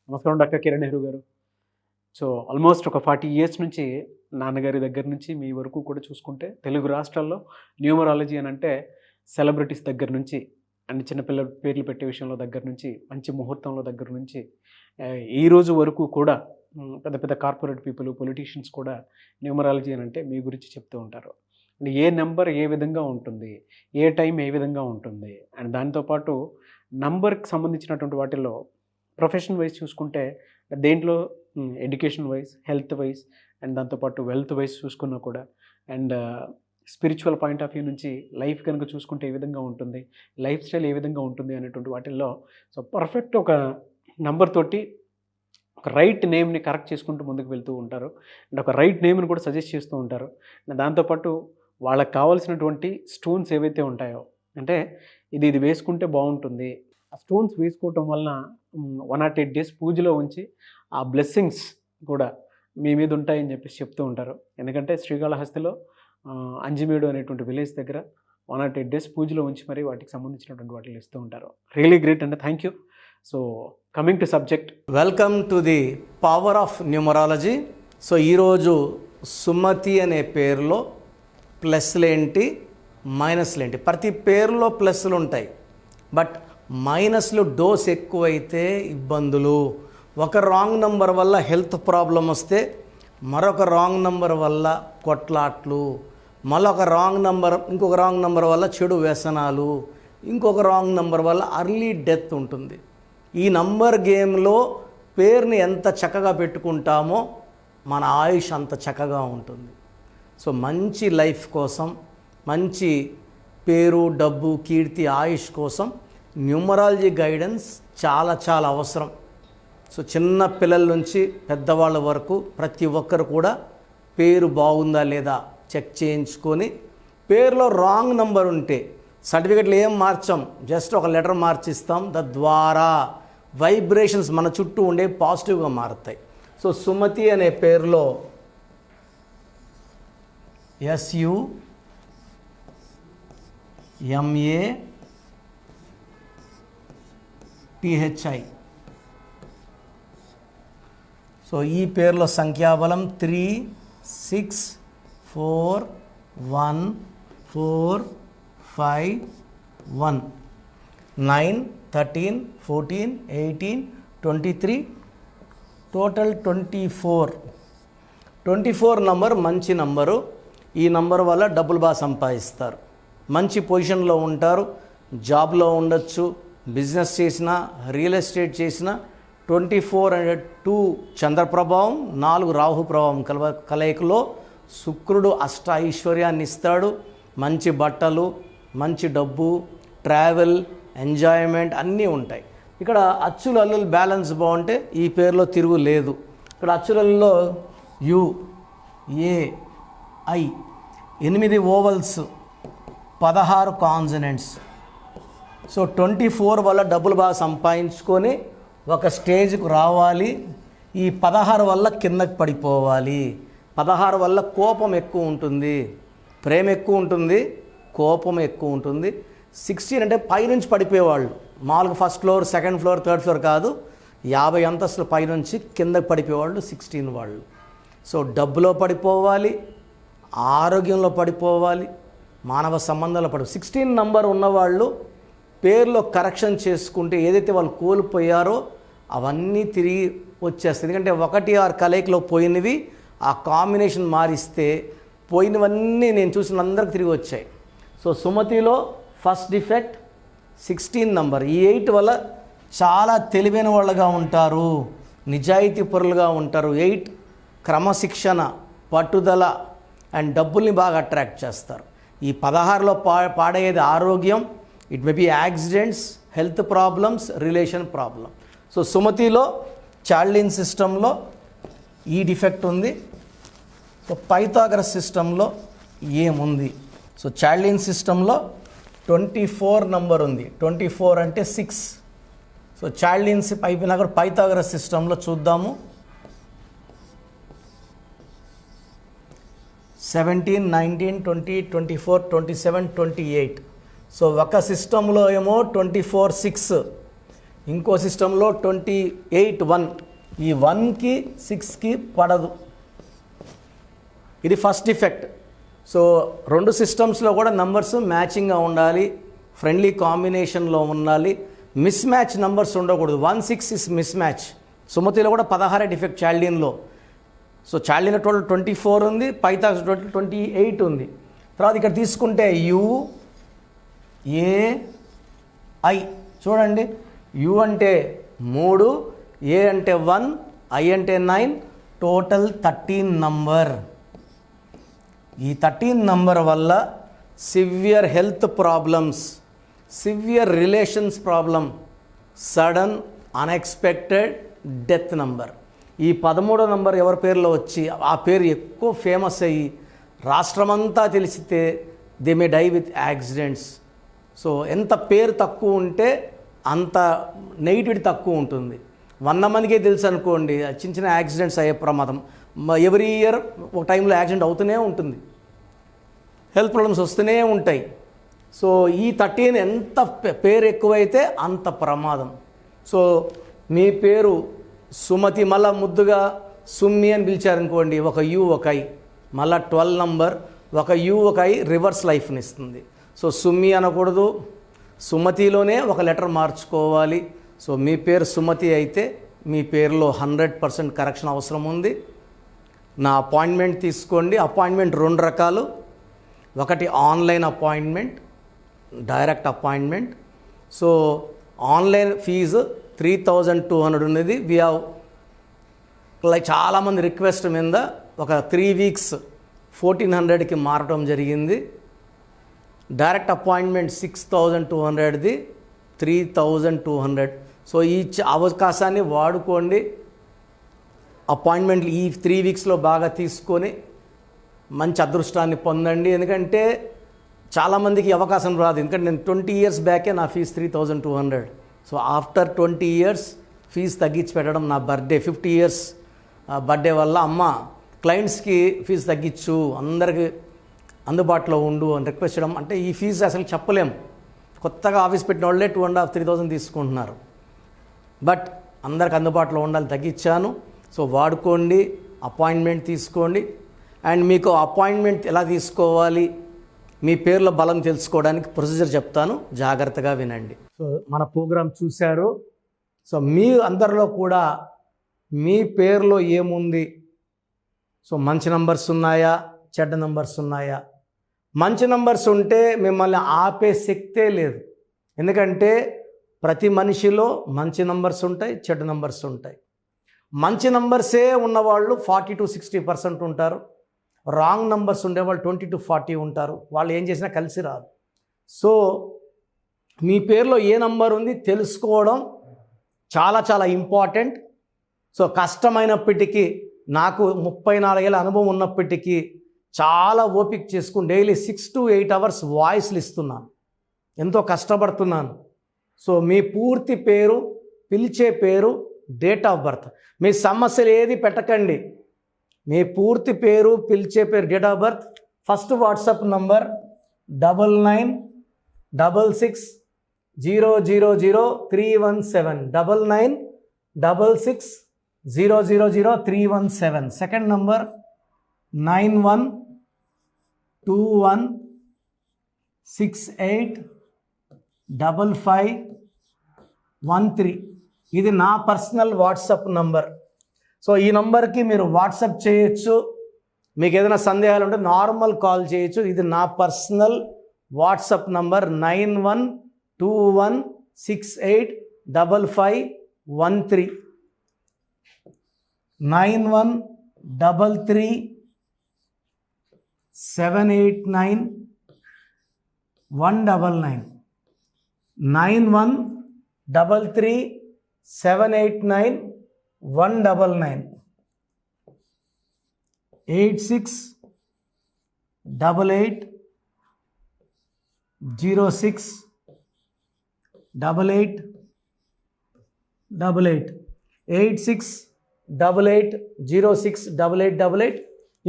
నమస్కారం డాక్టర్ కిరణ్ నెహ్రూ గారు. So almost ఒక 40 ఇయర్స్ నుంచి నాన్నగారి దగ్గర నుంచి మీ వరకు కూడా చూసుకుంటే తెలుగు రాష్ట్రాల్లో న్యూమరాలజీ అని అంటే సెలబ్రిటీస్ దగ్గర నుంచి అండ్ చిన్నపిల్లల పేర్లు పెట్టే విషయంలో దగ్గర నుంచి మంచి ముహూర్తంలో దగ్గర నుంచి ఈ రోజు వరకు కూడా పెద్ద పెద్ద కార్పొరేట్ పీపుల్ పొలిటీషియన్స్ కూడా న్యూమరాలజీ అని అంటే మీ గురించి చెప్తూ ఉంటారు. అండ్ ఏ నెంబర్ ఏ విధంగా ఉంటుంది, ఏ టైం ఏ విధంగా ఉంటుంది, అండ్ దాంతోపాటు నంబర్కి సంబంధించినటువంటి వాటిల్లో ప్రొఫెషన్ వైజ్ చూసుకుంటే దేంట్లో education wise, health wise and దాంతోపాటు వెల్త్ వైజ్ చూసుకున్నా కూడా and spiritual point of view నుంచి లైఫ్ కనుక చూసుకుంటే ఏ విధంగా ఉంటుంది, లైఫ్ స్టైల్ ఏ విధంగా ఉంటుంది అనేటువంటి వాటిల్లో సో పర్ఫెక్ట్ ఒక నంబర్ తోటి ఒక రైట్ నేమ్ని కరెక్ట్ చేసుకుంటూ ముందుకు వెళ్తూ ఉంటారు అండ్ ఒక రైట్ నేమ్ని కూడా సజెస్ట్ చేస్తూ ఉంటారు. దాంతోపాటు వాళ్ళకి కావాల్సినటువంటి స్టోన్స్ ఏవైతే ఉంటాయో అంటే ఇది వేసుకుంటే బాగుంటుంది, ఆ స్టోన్స్ వేసుకోవటం వలన 108 days పూజలో ఉంచి ఆ బ్లెస్సింగ్స్ కూడా మీ మీద ఉంటాయని చెప్పేసి చెప్తూ ఉంటారు. ఎందుకంటే శ్రీకాళహస్తిలో అంజిమేడు అనేటువంటి విలేజ్ దగ్గర 108 days పూజలో ఉంచి మరి వాటికి సంబంధించినటువంటి వాటిని ఇస్తూ ఉంటారు. రియలీ గ్రేట్ అండి, thank you. So coming to subject, welcome to the power of numerology. So ఈరోజు సుమతి అనే పేరులో ప్లస్లు ఏంటి, మైనస్లు ఏంటి. ప్రతి పేరులో ప్లస్లు ఉంటాయి, బట్ మైనస్లు డోస్ ఎక్కువైతే ఇబ్బందులు. ఒక రాంగ్ నంబర్ వల్ల హెల్త్ ప్రాబ్లం వస్తే మరొక రాంగ్ నంబర్ వల్ల కొట్లాట్లు, మరొక రాంగ్ నంబర్ ఇంకొక రాంగ్ నంబర్ వల్ల చెడు వ్యసనాలు, ఇంకొక రాంగ్ నంబర్ వల్ల అర్లీ డెత్ ఉంటుంది. ఈ నంబర్ గేమ్లో పేరుని ఎంత చక్కగా పెట్టుకుంటామో మన ఆయుష్ అంత చక్కగా ఉంటుంది. సో మంచి లైఫ్ కోసం, మంచి పేరు, డబ్బు, కీర్తి, ఆయుష్ కోసం న్యూమరాలజీ గైడెన్స్ చాలా చాలా అవసరం. సో చిన్న పిల్లల నుంచి పెద్దవాళ్ళ వరకు ప్రతి ఒక్కరు కూడా పేరు బాగుందా లేదా చెక్ చేయించుకొని, పేరులో రాంగ్ నంబర్ ఉంటే సర్టిఫికెట్లు ఏం మార్చాం, జస్ట్ ఒక లెటర్ మార్చిస్తాం, తద్వారా వైబ్రేషన్స్ మన చుట్టూ ఉండే పాజిటివ్గా మారుతాయి. సో సుమతి అనే పేరులో SUMATHI. సో ఈ పేరులో సంఖ్యాబలం 3, 6, 4, 1, 4, 5, 1, 9, 13, 14, 18, 23, టోటల్ 24. 24 నంబర్ మంచి నంబరు. ఈ నంబర్ వల్ల డబ్బులు బాగా సంపాదిస్తారు, మంచి పొజిషన్లో ఉంటారు, జాబ్లో ఉండొచ్చు, బిజినెస్ చేసినా, రియల్ ఎస్టేట్ చేసినా. 24 అంటే 2 చంద్ర ప్రభావం, 4 రాహు ప్రభావం కలయికలో శుక్రుడు అష్ట ఐశ్వర్యాన్ని ఇస్తాడు. మంచి బట్టలు, మంచి డబ్బు, ట్రావెల్, ఎంజాయ్మెంట్ అన్నీ ఉంటాయి. ఇక్కడ అచ్చులు అల్లులు బ్యాలెన్స్ బాగుంటే ఈ పేరులో తిరుగు లేదు. ఇక్కడ అచ్చులలో UAI 8 ఓవల్స్, 16 కాన్సనెంట్స్. సో 24 వల్ల డబ్బులు బాగా సంపాదించుకొని ఒక స్టేజ్కు రావాలి. ఈ 16 వల్ల కిందకి పడిపోవాలి. 16 వల్ల కోపం ఎక్కువ ఉంటుంది, ప్రేమ ఎక్కువ ఉంటుంది, కోపం ఎక్కువ ఉంటుంది. 16 అంటే పైనుంచి పడిపోయేవాళ్ళు, మామూలుగా first floor, second floor, third floor కాదు, 50 అంతస్తుల పైనుంచి కిందకి పడిపోయేవాళ్ళు 16 వాళ్ళు. సో డబ్బులో పడిపోవాలి, ఆరోగ్యంలో పడిపోవాలి, మానవ సంబంధాల్లో 16 నంబర్ ఉన్నవాళ్ళు పేరులో కరెక్షన్ చేసుకుంటే ఏదైతే వాళ్ళు కోల్పోయారో అవన్నీ తిరిగి వచ్చేస్తాయి. ఎందుకంటే 1, 6 కలయికలో పోయినవి ఆ కాంబినేషన్ మారిస్తే పోయినవన్నీ నేను చూసిన అందరికి తిరిగి వచ్చాయి. సో సుమతిలో ఫస్ట్ డిఫెక్ట్ 16 నంబర్. ఈ 8 వల్ల చాలా తెలివైన వాళ్ళగా ఉంటారు, నిజాయితీ పరులుగా ఉంటారు. 8 క్రమశిక్షణ, పట్టుదల అండ్ డబ్బుల్ని బాగా అట్రాక్ట్ చేస్తారు. ఈ 16లో పాడయ్యేది ఆరోగ్యం, it may be accidents, health problems, relation problem. So సుమతిలో చార్లిన్ సిస్టంలో ఈ డిఫెక్ట్ ఉంది. సో పైథాగరస్ సిస్టంలో ఏముంది? సో చార్లిన్ సిస్టంలో 24 నంబర్ ఉంది. 24 అంటే 6. సో చార్లిన్స్ అయిపోయినా కూడా పైథాగరస్ సిస్టంలో చూద్దాము. 17, 19, 20, 24, 27, 28. సో ఒక సిస్టంలో ఏమో 24, 6, ఇంకో సిస్టంలో 28 1, ఈ 1కి 6కి పడదు. ఇది ఫస్ట్ డిఫెక్ట్. సో 2 సిస్టమ్స్లో కూడా నంబర్స్ మ్యాచింగ్గా ఉండాలి, ఫ్రెండ్లీ కాంబినేషన్లో ఉండాలి, మిస్ మ్యాచ్ నంబర్స్ ఉండకూడదు. 1 6 ఇస్ మిస్ మ్యాచ్. సుమతిలో కూడా 16 డిఫెక్ట్ చాల్డీన్లో. సో చాల్డీన్లో టోటల్ 24 ఉంది, పైథాగరస్ టోటల్ 28 ఉంది. తర్వాత ఇక్కడ తీసుకుంటే యు ఏ ఐ చూడండి, యు అంటే 3, ఏ అంటే 1, ఐ అంటే 9, టోటల్ 13 నంబర్. ఈ 13 నంబర్ వల్ల severe health problems, severe relations problem, sudden unexpected death number. ఈ 13వ నంబర్ ఎవరి పేరులో వచ్చి ఆ పేరు ఎక్కువ ఫేమస్ అయ్యి రాష్ట్రమంతా తెలిసితే they may die with accidents. So ఎంత పేరు తక్కువ ఉంటే అంత నెగిటివిటీ తక్కువ ఉంటుంది. 100 మందికే తెలుసు అనుకోండి, చిన్న చిన్న యాక్సిడెంట్స్ అయ్యే ప్రమాదం. ఎవ్రీ ఇయర్ ఒక టైంలో యాక్సిడెంట్ అవుతూనే ఉంటుంది, హెల్త్ ప్రాబ్లమ్స్ వస్తూనే ఉంటాయి. సో ఈ 13 ఎంత పేరు ఎక్కువైతే అంత ప్రమాదం. సో మీ పేరు సుమతి, మళ్ళీ ముద్దుగా సుమ్మి అని పిలిచారనుకోండి, ఒక యు ఒక ఐ, మళ్ళీ 12 నంబర్, ఒక యు ఒక ఐ రివర్స్ లైఫ్ని ఇస్తుంది. సో సుమ్మి అనకూడదు, సుమతిలోనే ఒక లెటర్ మార్చుకోవాలి. సో మీ పేరు సుమతి అయితే మీ పేరులో 100% కరెక్షన్ అవసరం ఉంది. నా అపాయింట్మెంట్ తీసుకోండి. అపాయింట్మెంట్ 2 రకాలు, ఒకటి online appointment, direct appointment. So online fee 3200 ఉన్నది. వి హ్యావ్ చాలామంది రిక్వెస్ట్ మీద ఒక 3 వీక్స్ 1400కి మారటం జరిగింది. Direct appointment 6200ది 3200. సో ఈ అవకాశాన్ని వాడుకోండి. అపాయింట్మెంట్లు ఈ 3 వీక్స్లో బాగా తీసుకొని మంచి అదృష్టాన్ని పొందండి. ఎందుకంటే చాలామందికి అవకాశం రాదు. ఎందుకంటే నేను 20 years బ్యాకే నా fee 3200. So after 20 years fee తగ్గించి పెట్టడం, నా బర్త్డే 50 years బర్త్డే వల్ల అమ్మ క్లయింట్స్కి ఫీజు తగ్గించు, అందరికి అందుబాటులో ఉండు అని రిక్వెస్ట్ చేయడం. అంటే ఈ ఫీజు అసలు చెప్పలేము, కొత్తగా ఆఫీస్ పెట్టిన వాళ్ళే 2,500-3,000 తీసుకుంటున్నారు. బట్ అందరికి అందుబాటులో ఉండాలి, తగ్గించాను. సో వాడుకోండి, అపాయింట్మెంట్ తీసుకోండి. అండ్ మీకు అపాయింట్మెంట్ ఎలా తీసుకోవాలి, మీ పేర్ల బలం తెలుసుకోవడానికి ప్రొసీజర్ చెప్తాను, జాగ్రత్తగా వినండి. సో మన ప్రోగ్రాం చూశారు. సో మీ అందరిలో కూడా మీ పేరులో ఏముంది, సో మంచి నంబర్స్ ఉన్నాయా, చెడ్డ నంబర్స్ ఉన్నాయా? మంచి నంబర్స్ ఉంటే మిమ్మల్ని ఆపే శక్తే లేదు. ఎందుకంటే ప్రతి మనిషిలో మంచి నంబర్స్ ఉంటాయి, చెడ్డ నంబర్స్ ఉంటాయి. మంచి నంబర్సే ఉన్నవాళ్ళు 40-60% ఉంటారు. రాంగ్ నంబర్స్ ఉండేవాళ్ళు 20-40 ఉంటారు. వాళ్ళు ఏం చేసినా కలిసి రాదు. సో మీ పేరులో ఏ నంబర్ ఉంది తెలుసుకోవడం చాలా చాలా ఇంపార్టెంట్. సో కష్టమైనప్పటికీ, నాకు 34 ఏళ్ళ అనుభవం ఉన్నప్పటికీ చాలా ఓపిక చేసుకుని డైలీ 6 to 8 hours వాయిస్లు ఇస్తున్నాను, ఎంతో కష్టపడుతున్నాను. సో మీ పూర్తి పేరు, పిలిచే పేరు, డేట్ ఆఫ్ బర్త్, మీ సమస్యలు ఏది పెట్టకండి. మీ పూర్తి పేరు, పిలిచే పేరు, date of birth. First WhatsApp number 9966000317, 9966000317. Second number 9121685513. ఇది నా పర్సనల్ వాట్సాప్ నంబర్. సో ఈ నంబర్కి మీరు వాట్సాప్ చేయొచ్చు. మీకు ఏదైనా సందేహాలు ఉంటే నార్మల్ కాల్ చేయొచ్చు. ఇది నా పర్సనల్ వాట్సాప్ నంబర్ 9121685513, 9133789199, 9133789199, 8688068888, 8688068888.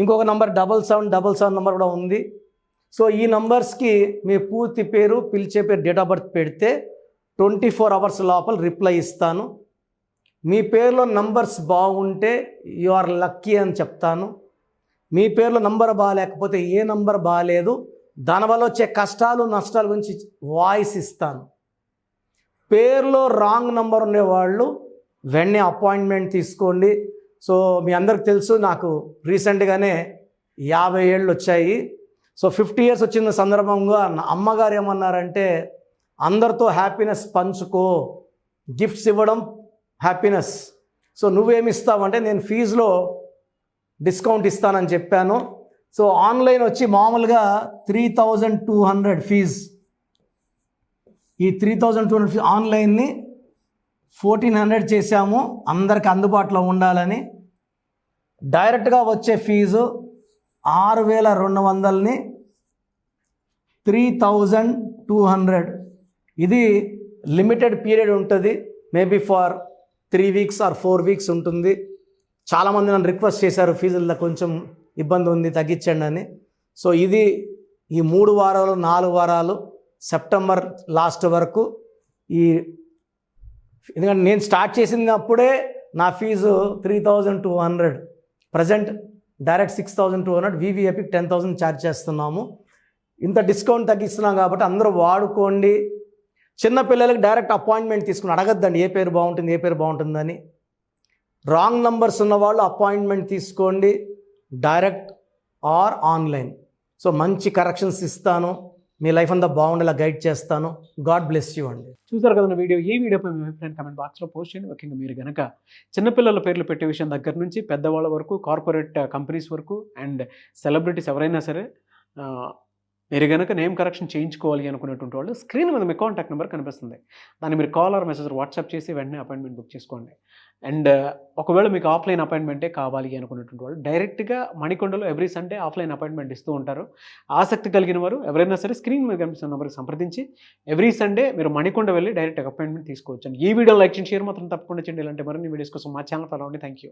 ఇంకొక నంబర్ 7777 నంబర్ కూడా ఉంది. సో ఈ నంబర్స్కి మీ పూర్తి పేరు, పిలిచే పేరు, డేట్ ఆఫ్ బర్త్ పెడితే 24 అవర్స్ లోపల రిప్లై ఇస్తాను. మీ పేరులో నంబర్స్ బాగుంటే యు ఆర్ లక్కీ అని చెప్తాను. మీ పేరులో నంబర్ బాగాలేకపోతే ఏ నంబర్ బాగాలేదు, దానివల్ల వచ్చే కష్టాలు నష్టాల గురించి వాయిస్ ఇస్తాను. పేరులో రాంగ్ నంబర్ ఉండేవాళ్ళు వెంటనే అపాయింట్మెంట్ తీసుకోండి. సో మీ అందరికి తెలుసు, నాకు రీసెంట్గానే 50 ఏళ్ళు వచ్చాయి. సో 50 ఇయర్స్ వచ్చిన సందర్భంగా నా అమ్మగారు ఏమన్నారంటే, అందరితో హ్యాపీనెస్ పంచుకో, గిఫ్ట్స్ ఇవ్వడం హ్యాపీనెస్. సో నువ్వేమి ఇస్తావంటే, నేను ఫీజులో డిస్కౌంట్ ఇస్తానని చెప్పాను. సో ఆన్లైన్ వచ్చి మామూలుగా 3200 ఫీజు. ఈ 3200 ఫీజు ఆన్లైన్ని 1400 చేశాము, అందరికి అందుబాటులో ఉండాలని. డైరెక్ట్గా వచ్చే ఫీజు 6200ని 3200. ఇది లిమిటెడ్ పీరియడ్ ఉంటుంది, maybe for 3 weeks or 4 weeks ఉంటుంది. చాలామంది నన్ను రిక్వెస్ట్ చేశారు, ఫీజుల్లో కొంచెం ఇబ్బంది ఉంది తగ్గించండి అని. సో ఇది ఈ 3 వారాలు 4 వారాలు సెప్టెంబర్ లాస్ట్ వరకు. ఎందుకంటే నేను స్టార్ట్ చేసినప్పుడే నా ఫీజు 3200, ప్రజెంట్ డైరెక్ట్ 6200, వివిఐపికి 10,000 ఛార్జ్ చేస్తున్నాము. ఇంత డిస్కౌంట్ తగ్గిస్తున్నాం కాబట్టి అందరూ వాడుకోండి. చిన్నపిల్లలకి డైరెక్ట్ అపాయింట్మెంట్ తీసుకుని అడగద్దండి ఏ పేరు బాగుంటుంది ఏ పేరు బాగుంటుందని. రాంగ్ నంబర్స్ ఉన్నవాళ్ళు అపాయింట్మెంట్ తీసుకోండి, డైరెక్ట్ ఆర్ ఆన్లైన్. సో మంచి కరెక్షన్స్ ఇస్తాను, మీ లైఫ్ అంతా బాగుండేలా గైడ్ చేస్తాను. గాడ్ బ్లెస్ యూ అండి. చూసారు కదా వీడియో. ఈ వీడియోపై మీ అభిప్రాయం కామెంట్ బాక్స్లో పోస్ట్ చేయండి. ముఖ్యంగా మీరు కనుక చిన్నపిల్లల పేర్లు పెట్టే విషయం దగ్గర నుంచి పెద్దవాళ్ళ వరకు, కార్పొరేట్ కంపెనీస్ వరకు అండ్ సెలబ్రిటీస్ ఎవరైనా సరే మీరు కనుక నేమ్ కరెక్షన్ చేయించుకోవాలి అనుకునేటువంటి వాళ్ళు స్క్రీన్ మీద మీ కాంటాక్ట్ నెంబర్ కనిపిస్తుంది. దాన్ని మీరు కాల్ ఆర్ మెసేజ్ వాట్సాప్ చేసి వెంటనే అపాయింట్మెంట్ బుక్ చేసుకోండి. అండ్ ఒకవేళ మీకు ఆఫ్లైన్ అపాయింట్మెంటే కావాలి అనుకునేటువంటి వాళ్ళు డైరెక్ట్గా మణికొండలో ఎవ్రీ సండే ఆఫ్లైన్ అపాయింట్మెంట్ ఇస్తూ ఉంటారు. ఆసక్తి కలిగిన వారు ఎవరైనా సరే స్క్రీన్ మీద కనిపిస్తున్న నెంబర్కి సంప్రదించి ఎవ్రీ సండే మీరు మణికొండ వెళ్ళి డైరెక్ట్ అపాయింట్మెంట్ తీసుకోవచ్చు. ఈ వీడియో లైక్ చేయండి, షేర్ మాత్రం తప్పకుండా చేయండి. ఇలాంటి మరిన్ని వీడియోస్ కోసం మా ఛానల్ ఫాలో అవ్వండి. Thank you.